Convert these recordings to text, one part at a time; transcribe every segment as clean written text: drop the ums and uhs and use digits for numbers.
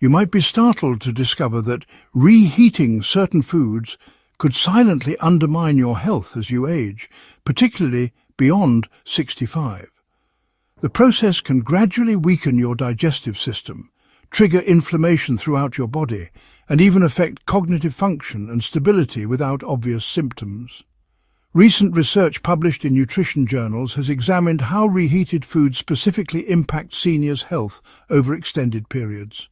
You might be startled to discover that reheating certain foods could silently undermine your health as you age, particularly beyond 65. The process can gradually weaken your digestive system, trigger inflammation throughout your body, and even affect cognitive function and stability without obvious symptoms. Recent research published in nutrition journals has examined how reheated foods specifically impact seniors' health over extended periods.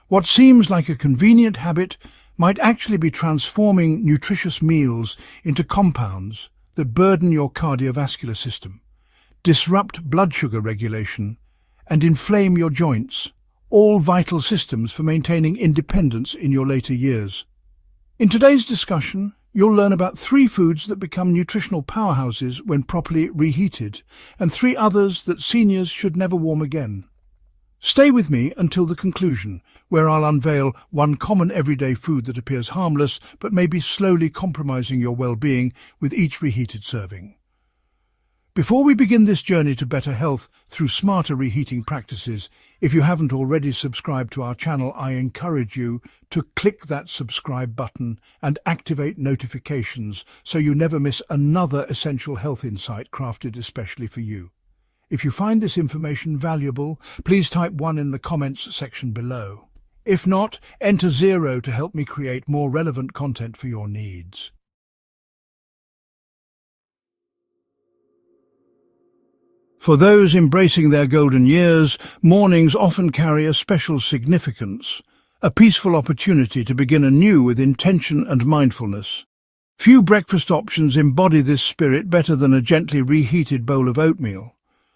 What seems like a convenient habit might actually be transforming nutritious meals into compounds that burden your cardiovascular system, disrupt blood sugar regulation, and inflame your joints, all vital systems for maintaining independence in your later years. In today's discussion, you'll learn about 3 foods that become nutritional powerhouses when properly reheated, and 3 others that seniors should never warm again. Stay with me until the conclusion, where I'll unveil one common everyday food that appears harmless but may be slowly compromising your well-being with each reheated serving. Before we begin this journey to better health through smarter reheating practices, if you haven't already subscribed to our channel, I encourage you to click that subscribe button and activate notifications so you never miss another essential health insight crafted especially for you. If you find this information valuable, please type 1 in the comments section below. If not, enter 0 to help me create more relevant content for your needs. For those embracing their golden years, mornings often carry a special significance, a peaceful opportunity to begin anew with intention and mindfulness. Few breakfast options embody this spirit better than a gently reheated bowl of oatmeal.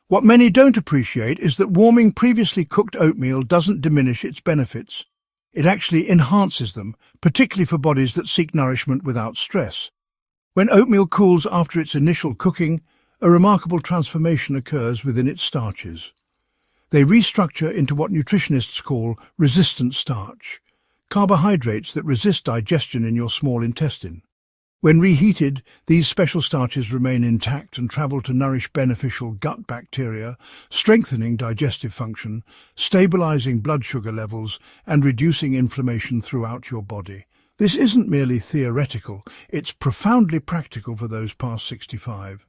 What many don't appreciate is that warming previously cooked oatmeal doesn't diminish its benefits. It actually enhances them, particularly for bodies that seek nourishment without stress. When oatmeal cools after its initial cooking, a remarkable transformation occurs within its starches. They restructure into what nutritionists call resistant starch, carbohydrates that resist digestion in your small intestine. When reheated, these special starches remain intact and travel to nourish beneficial gut bacteria, strengthening digestive function, stabilizing blood sugar levels, and reducing inflammation throughout your body. This isn't merely theoretical, it's profoundly practical for those past 65.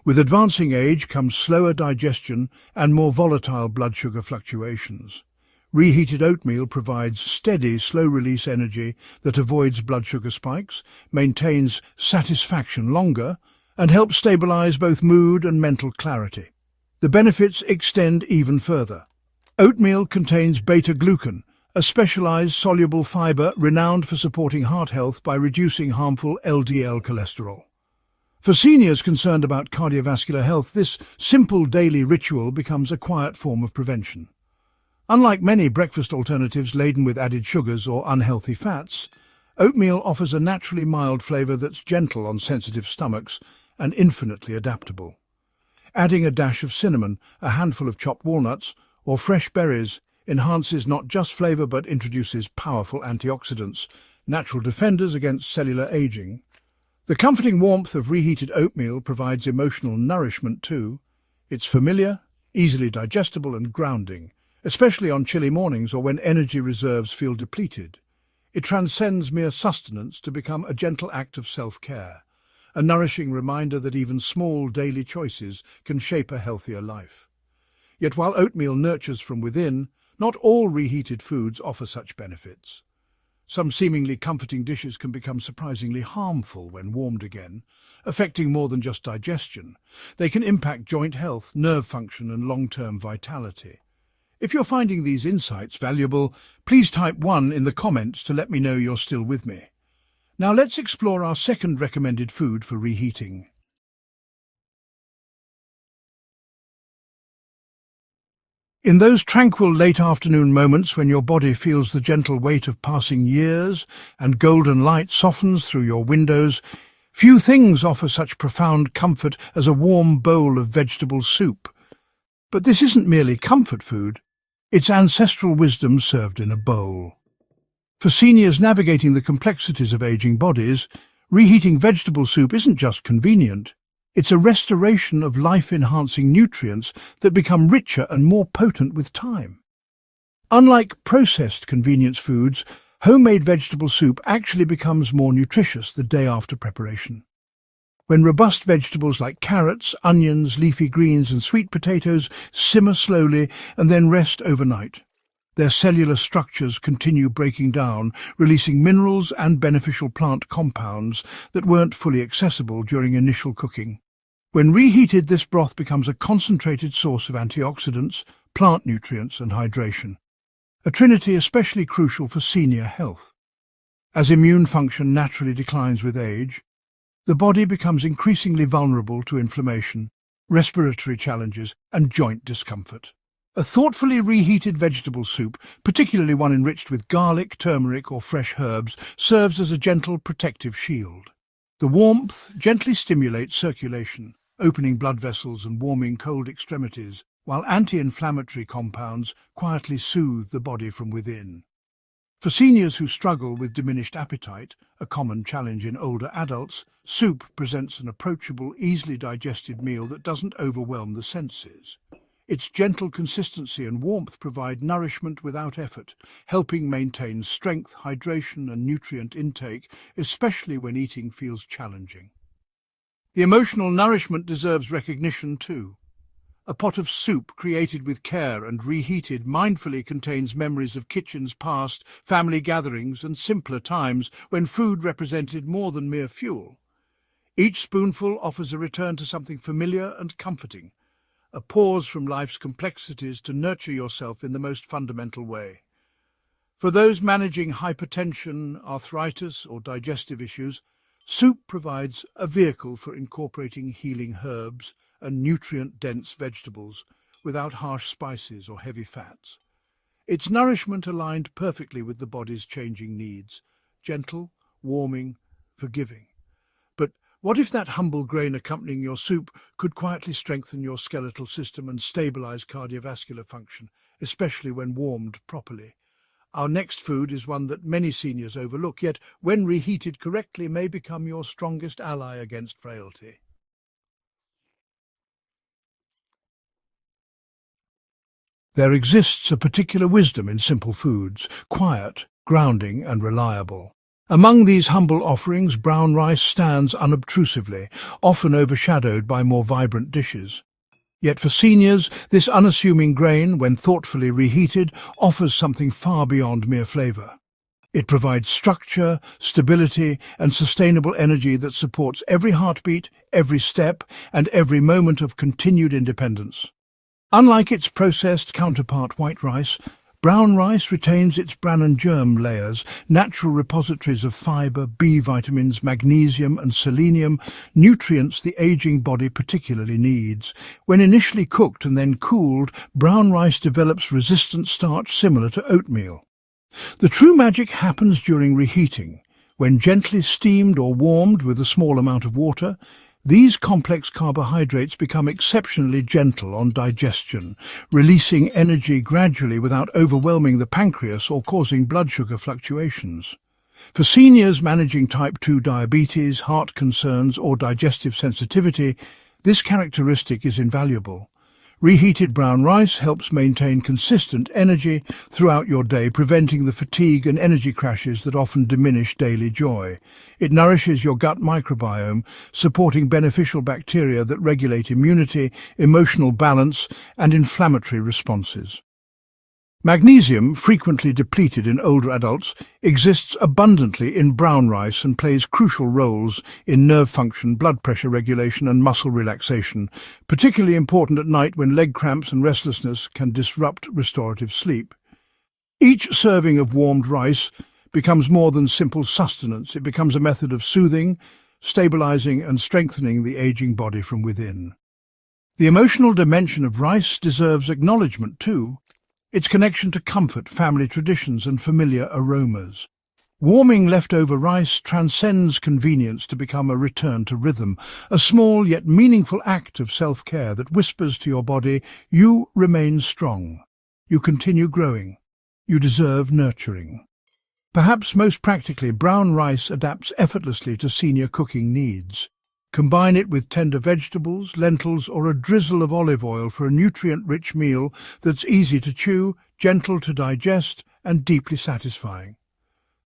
With advancing age comes slower digestion and more volatile blood sugar fluctuations. Reheated oatmeal provides steady, slow-release energy that avoids blood sugar spikes, maintains satisfaction longer, and helps stabilize both mood and mental clarity. The benefits extend even further. Oatmeal contains beta-glucan, a specialized soluble fiber renowned for supporting heart health by reducing harmful LDL cholesterol. For seniors concerned about cardiovascular health, this simple daily ritual becomes a quiet form of prevention. Unlike many breakfast alternatives laden with added sugars or unhealthy fats, oatmeal offers a naturally mild flavor that's gentle on sensitive stomachs and infinitely adaptable. Adding a dash of cinnamon, a handful of chopped walnuts, or fresh berries enhances not just flavor but introduces powerful antioxidants, natural defenders against cellular aging. The comforting warmth of reheated oatmeal provides emotional nourishment too. It's familiar, easily digestible and grounding, especially on chilly mornings or when energy reserves feel depleted. It transcends mere sustenance to become a gentle act of self-care, a nourishing reminder that even small daily choices can shape a healthier life. Yet while oatmeal nurtures from within, not all reheated foods offer such benefits. Some seemingly comforting dishes can become surprisingly harmful when warmed again, affecting more than just digestion. They can impact joint health, nerve function, and long-term vitality. If you're finding these insights valuable, please type 1 in the comments to let me know you're still with me. Now let's explore our second recommended food for reheating. In those tranquil late afternoon moments when your body feels the gentle weight of passing years and golden light softens through your windows, few things offer such profound comfort as a warm bowl of vegetable soup. But this isn't merely comfort food, it's ancestral wisdom served in a bowl. For seniors navigating the complexities of aging bodies, reheating vegetable soup isn't just convenient. It's a restoration of life-enhancing nutrients that become richer and more potent with time. Unlike processed convenience foods, homemade vegetable soup actually becomes more nutritious the day after preparation. When robust vegetables like carrots, onions, leafy greens and sweet potatoes simmer slowly and then rest overnight, their cellular structures continue breaking down, releasing minerals and beneficial plant compounds that weren't fully accessible during initial cooking. When reheated, this broth becomes a concentrated source of antioxidants, plant nutrients and hydration, a trinity especially crucial for senior health. As immune function naturally declines with age, the body becomes increasingly vulnerable to inflammation, respiratory challenges, and joint discomfort. A thoughtfully reheated vegetable soup, particularly one enriched with garlic, turmeric, or fresh herbs, serves as a gentle protective shield. The warmth gently stimulates circulation, opening blood vessels and warming cold extremities, while anti-inflammatory compounds quietly soothe the body from within. For seniors who struggle with diminished appetite, a common challenge in older adults, soup presents an approachable, easily digested meal that doesn't overwhelm the senses. Its gentle consistency and warmth provide nourishment without effort, helping maintain strength, hydration and nutrient intake, especially when eating feels challenging. The emotional nourishment deserves recognition too. A pot of soup created with care and reheated mindfully contains memories of kitchens past, family gatherings and simpler times when food represented more than mere fuel. Each spoonful offers a return to something familiar and comforting, a pause from life's complexities to nurture yourself in the most fundamental way. For those managing hypertension, arthritis or digestive issues, soup provides a vehicle for incorporating healing herbs and nutrient-dense vegetables without harsh spices or heavy fats. Its nourishment aligned perfectly with the body's changing needs, gentle, warming, forgiving. But what if that humble grain accompanying your soup could quietly strengthen your skeletal system and stabilize cardiovascular function, especially when warmed properly? Our next food is one that many seniors overlook, yet when reheated correctly may become your strongest ally against frailty. There exists a particular wisdom in simple foods, quiet, grounding and reliable. Among these humble offerings, brown rice stands unobtrusively, often overshadowed by more vibrant dishes. Yet for seniors, this unassuming grain, when thoughtfully reheated, offers something far beyond mere flavor. It provides structure, stability, and sustainable energy that supports every heartbeat, every step, and every moment of continued independence. Unlike its processed counterpart white rice, brown rice retains its bran and germ layers, natural repositories of fiber, B vitamins, magnesium and selenium, nutrients the aging body particularly needs. When initially cooked and then cooled, brown rice develops resistant starch similar to oatmeal. The true magic happens during reheating. When gently steamed or warmed with a small amount of water, these complex carbohydrates become exceptionally gentle on digestion, releasing energy gradually without overwhelming the pancreas or causing blood sugar fluctuations. For seniors managing type 2 diabetes, heart concerns or digestive sensitivity, this characteristic is invaluable. Reheated brown rice helps maintain consistent energy throughout your day, preventing the fatigue and energy crashes that often diminish daily joy. It nourishes your gut microbiome, supporting beneficial bacteria that regulate immunity, emotional balance, and inflammatory responses. Magnesium, frequently depleted in older adults, exists abundantly in brown rice and plays crucial roles in nerve function, blood pressure regulation and muscle relaxation, particularly important at night when leg cramps and restlessness can disrupt restorative sleep. Each serving of warmed rice becomes more than simple sustenance. It becomes a method of soothing, stabilizing and strengthening the aging body from within. The emotional dimension of rice deserves acknowledgement too. Its connection to comfort, family traditions and familiar aromas. Warming leftover rice transcends convenience to become a return to rhythm, a small yet meaningful act of self-care that whispers to your body, you remain strong, you continue growing, you deserve nurturing. Perhaps most practically, brown rice adapts effortlessly to senior cooking needs. Combine it with tender vegetables, lentils, or a drizzle of olive oil for a nutrient-rich meal that's easy to chew, gentle to digest and deeply satisfying.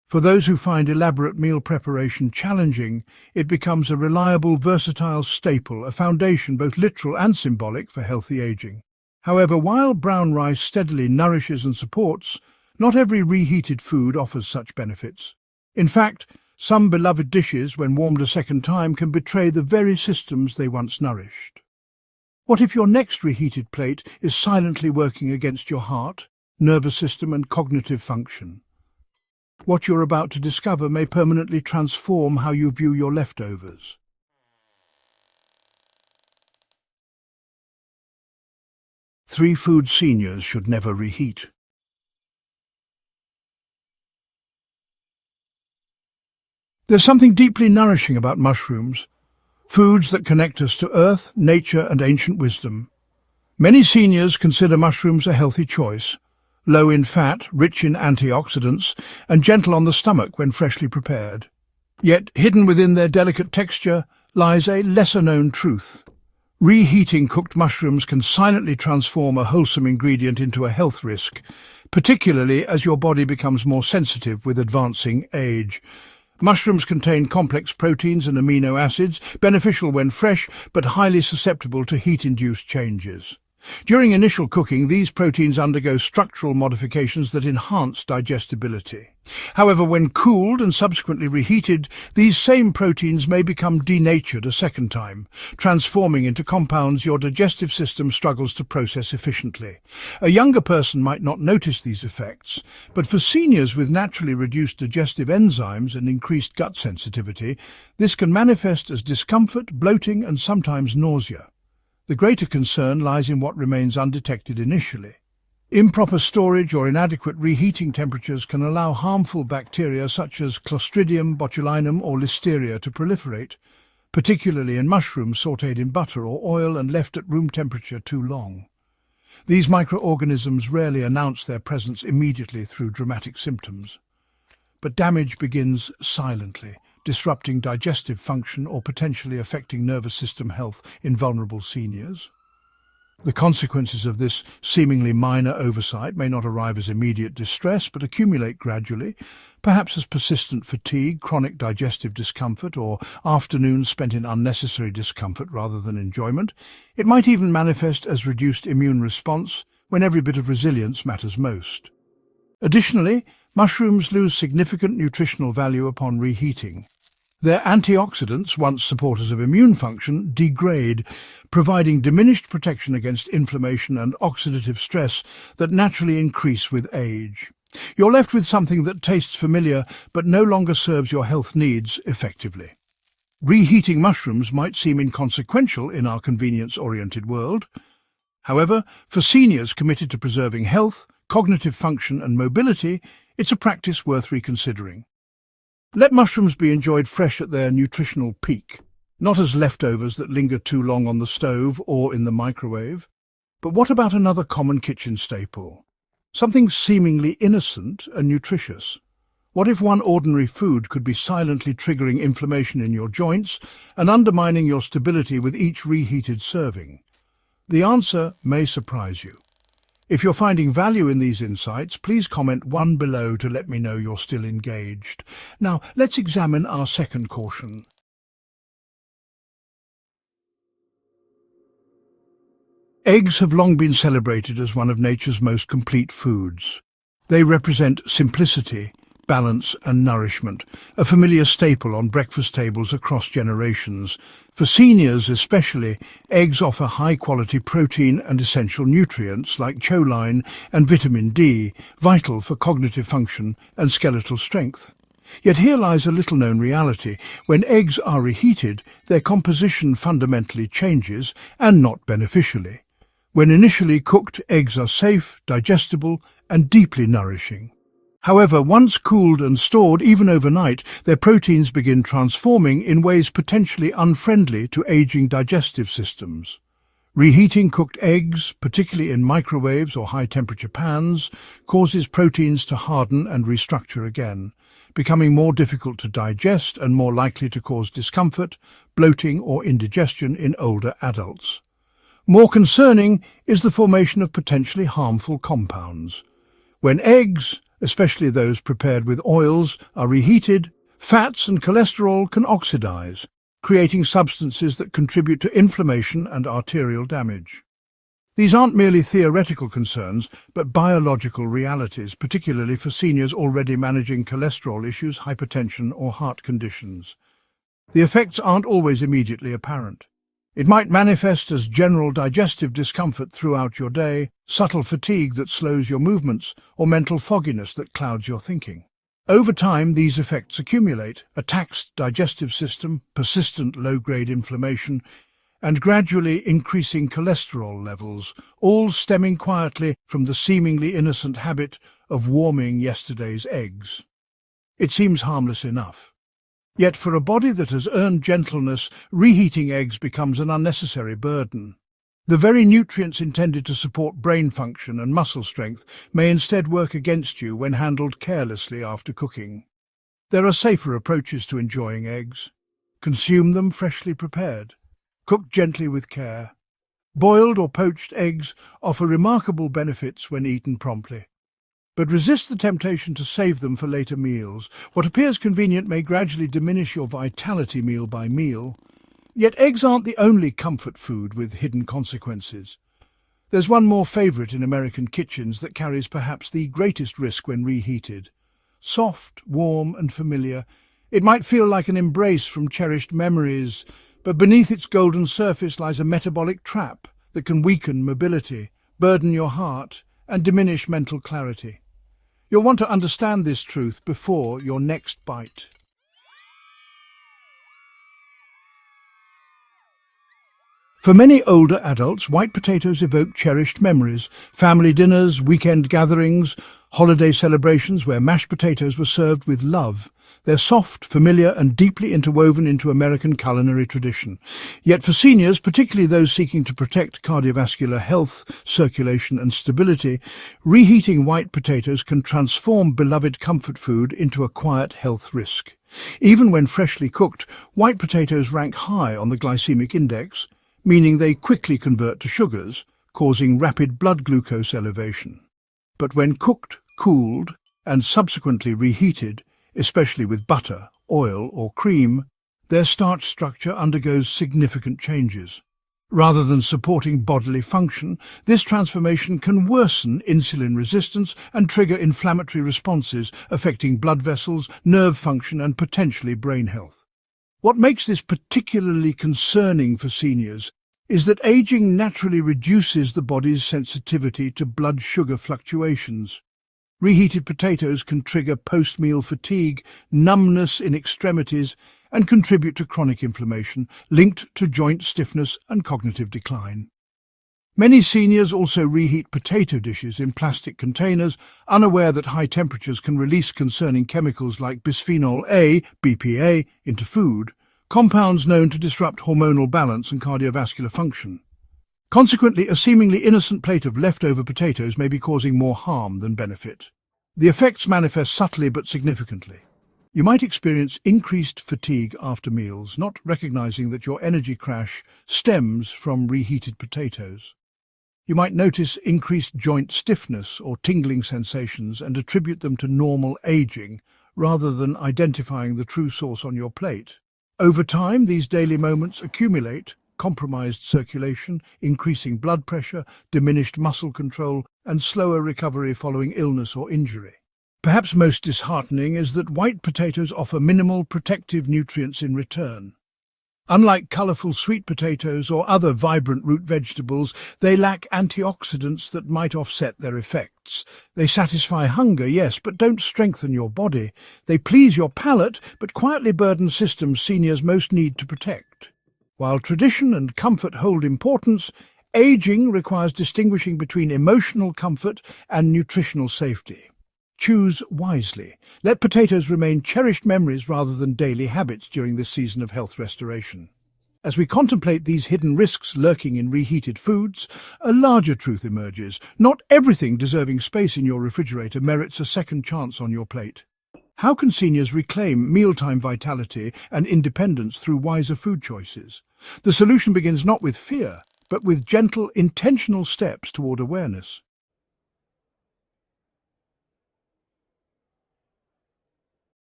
For those who find elaborate meal preparation challenging, it becomes a reliable, versatile staple, a foundation both literal and symbolic for healthy aging. However, while brown rice steadily nourishes and supports, not every reheated food offers such benefits. In fact, some beloved dishes, when warmed a second time, can betray the very systems they once nourished. What if your next reheated plate is silently working against your heart, nervous system and cognitive function? What you're about to discover may permanently transform how you view your leftovers. 3 foods seniors should never reheat. There's something deeply nourishing about mushrooms, foods that connect us to earth, nature and ancient wisdom. Many seniors consider mushrooms a healthy choice, low in fat, rich in antioxidants, and gentle on the stomach when freshly prepared. Yet, hidden within their delicate texture lies a lesser-known truth. Reheating cooked mushrooms can silently transform a wholesome ingredient into a health risk, particularly as your body becomes more sensitive with advancing age. Mushrooms contain complex proteins and amino acids, beneficial when fresh, but highly susceptible to heat-induced changes. During initial cooking, these proteins undergo structural modifications that enhance digestibility. However, when cooled and subsequently reheated, these same proteins may become denatured a second time, transforming into compounds your digestive system struggles to process efficiently. A younger person might not notice these effects, but for seniors with naturally reduced digestive enzymes and increased gut sensitivity, this can manifest as discomfort, bloating, and sometimes nausea. The greater concern lies in what remains undetected initially. Improper storage or inadequate reheating temperatures can allow harmful bacteria such as Clostridium botulinum or Listeria to proliferate, particularly in mushrooms sautéed in butter or oil and left at room temperature too long. These microorganisms rarely announce their presence immediately through dramatic symptoms, but damage begins silently, disrupting digestive function or potentially affecting nervous system health in vulnerable seniors. The consequences of this seemingly minor oversight may not arrive as immediate distress, but accumulate gradually, perhaps as persistent fatigue, chronic digestive discomfort, or afternoons spent in unnecessary discomfort rather than enjoyment. It might even manifest as reduced immune response when every bit of resilience matters most. Additionally, mushrooms lose significant nutritional value upon reheating. Their antioxidants, once supporters of immune function, degrade, providing diminished protection against inflammation and oxidative stress that naturally increase with age. You're left with something that tastes familiar but no longer serves your health needs effectively. Reheating mushrooms might seem inconsequential in our convenience-oriented world. However, for seniors committed to preserving health, cognitive function and mobility, it's a practice worth reconsidering. Let mushrooms be enjoyed fresh at their nutritional peak, not as leftovers that linger too long on the stove or in the microwave. But what about another common kitchen staple? Something seemingly innocent and nutritious. What if one ordinary food could be silently triggering inflammation in your joints and undermining your stability with each reheated serving? The answer may surprise you. If you're finding value in these insights, please comment 1 below to let me know you're still engaged. Now, let's examine our second caution. Eggs have long been celebrated as one of nature's most complete foods. They represent simplicity, balance and nourishment, a familiar staple on breakfast tables across generations. For seniors especially, eggs offer high-quality protein and essential nutrients like choline and vitamin D, vital for cognitive function and skeletal strength. Yet here lies a little-known reality. When eggs are reheated, their composition fundamentally changes, and not beneficially. When initially cooked, eggs are safe, digestible, and deeply nourishing. However, once cooled and stored, even overnight, their proteins begin transforming in ways potentially unfriendly to aging digestive systems. Reheating cooked eggs, particularly in microwaves or high-temperature pans, causes proteins to harden and restructure again, becoming more difficult to digest and more likely to cause discomfort, bloating or indigestion in older adults. More concerning is the formation of potentially harmful compounds. When eggs, especially those prepared with oils, are reheated, fats and cholesterol can oxidize, creating substances that contribute to inflammation and arterial damage. These aren't merely theoretical concerns, but biological realities, particularly for seniors already managing cholesterol issues, hypertension, or heart conditions. The effects aren't always immediately apparent. It might manifest as general digestive discomfort throughout your day, subtle fatigue that slows your movements, or mental fogginess that clouds your thinking. Over time, these effects accumulate: a taxed digestive system, persistent low-grade inflammation, and gradually increasing cholesterol levels, all stemming quietly from the seemingly innocent habit of warming yesterday's eggs. It seems harmless enough. Yet for a body that has earned gentleness, reheating eggs becomes an unnecessary burden. The very nutrients intended to support brain function and muscle strength may instead work against you when handled carelessly after cooking. There are safer approaches to enjoying eggs. Consume them freshly prepared. Cook gently with care. Boiled or poached eggs offer remarkable benefits when eaten promptly. But resist the temptation to save them for later meals. What appears convenient may gradually diminish your vitality meal by meal. Yet eggs aren't the only comfort food with hidden consequences. There's one more favourite in American kitchens that carries perhaps the greatest risk when reheated. Soft, warm and familiar, it might feel like an embrace from cherished memories, but beneath its golden surface lies a metabolic trap that can weaken mobility, burden your heart, and diminish mental clarity. You'll want to understand this truth before your next bite. For many older adults, white potatoes evoke cherished memories: family dinners, weekend gatherings, holiday celebrations where mashed potatoes were served with love. They're soft, familiar, and deeply interwoven into American culinary tradition. Yet for seniors, particularly those seeking to protect cardiovascular health, circulation, and stability, reheating white potatoes can transform beloved comfort food into a quiet health risk. Even when freshly cooked, white potatoes rank high on the glycemic index, meaning they quickly convert to sugars, causing rapid blood glucose elevation. But when cooked, cooled, and subsequently reheated, especially with butter, oil, or cream, their starch structure undergoes significant changes. Rather than supporting bodily function, this transformation can worsen insulin resistance and trigger inflammatory responses affecting blood vessels, nerve function, and potentially brain health. What makes this particularly concerning for seniors is that aging naturally reduces the body's sensitivity to blood sugar fluctuations. Reheated potatoes can trigger post-meal fatigue, numbness in extremities, and contribute to chronic inflammation linked to joint stiffness and cognitive decline. Many seniors also reheat potato dishes in plastic containers, unaware that high temperatures can release concerning chemicals like bisphenol A, BPA, into food, compounds known to disrupt hormonal balance and cardiovascular function. Consequently, a seemingly innocent plate of leftover potatoes may be causing more harm than benefit. The effects manifest subtly but significantly. You might experience increased fatigue after meals, not recognizing that your energy crash stems from reheated potatoes. You might notice increased joint stiffness or tingling sensations and attribute them to normal aging, rather than identifying the true source on your plate. Over time, these daily moments accumulate: compromised circulation, increasing blood pressure, diminished muscle control, and slower recovery following illness or injury. Perhaps most disheartening is that white potatoes offer minimal protective nutrients in return. Unlike colourful sweet potatoes or other vibrant root vegetables, they lack antioxidants that might offset their effects. They satisfy hunger, yes, but don't strengthen your body. They please your palate, but quietly burden systems seniors most need to protect. While tradition and comfort hold importance, aging requires distinguishing between emotional comfort and nutritional safety. Choose wisely. Let potatoes remain cherished memories rather than daily habits during this season of health restoration. As we contemplate these hidden risks lurking in reheated foods, a larger truth emerges: not everything deserving space in your refrigerator merits a second chance on your plate. How can seniors reclaim mealtime vitality and independence through wiser food choices? The solution begins not with fear, but with gentle, intentional steps toward awareness.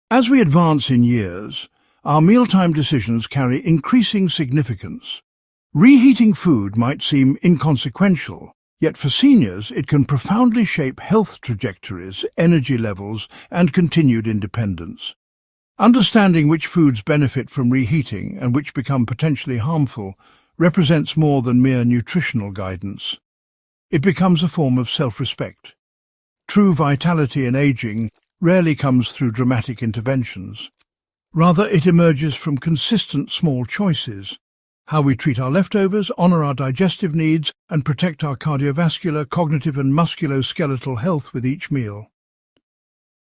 As we advance in years, our mealtime decisions carry increasing significance. Reheating food might seem inconsequential, yet for seniors it can profoundly shape health trajectories, energy levels, and continued independence. Understanding which foods benefit from reheating and which become potentially harmful represents more than mere nutritional guidance. It becomes a form of self-respect. True vitality in aging rarely comes through dramatic interventions. Rather, it emerges from consistent small choices. How we treat our leftovers, honor our digestive needs, and protect our cardiovascular, cognitive, and musculoskeletal health with each meal.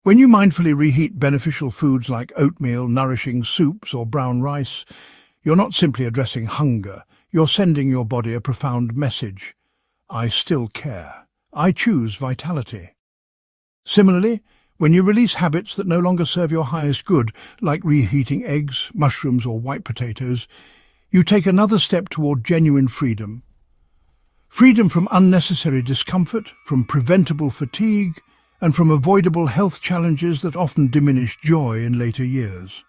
When you mindfully reheat beneficial foods like oatmeal, nourishing soups, or brown rice, you're not simply addressing hunger, you're sending your body a profound message. I still care. I choose vitality. Similarly, when you release habits that no longer serve your highest good, like reheating eggs, mushrooms, or white potatoes, you take another step toward genuine freedom. Freedom from unnecessary discomfort, from preventable fatigue, and from avoidable health challenges that often diminish joy in later years.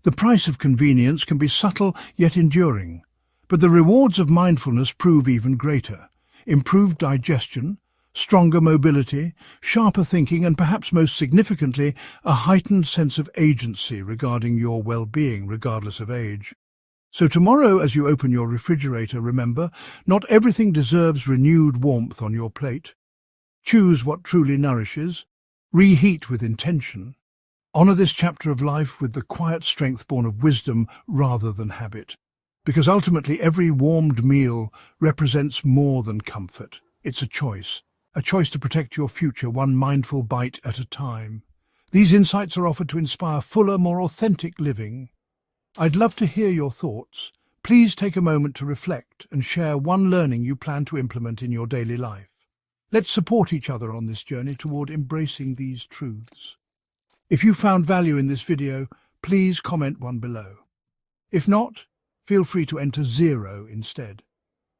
The price of convenience can be subtle yet enduring, but the rewards of mindfulness prove even greater. Improved digestion, stronger mobility, sharper thinking, and perhaps most significantly, a heightened sense of agency regarding your well-being, regardless of age. So tomorrow, as you open your refrigerator, remember, not everything deserves renewed warmth on your plate. Choose what truly nourishes. Reheat with intention. Honor this chapter of life with the quiet strength born of wisdom rather than habit. Because ultimately every warmed meal represents more than comfort. It's a choice to protect your future one mindful bite at a time. These insights are offered to inspire fuller, more authentic living. I'd love to hear your thoughts. Please take a moment to reflect and share one learning you plan to implement in your daily life. Let's support each other on this journey toward embracing these truths. If you found value in this video, please comment one below. If not, feel free to enter 0 instead.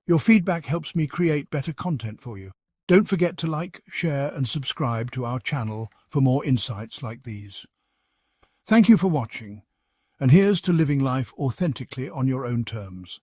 Your feedback helps me create better content for you. Don't forget to like, share, and subscribe to our channel for more insights like these. Thank you for watching, and here's to living life authentically on your own terms.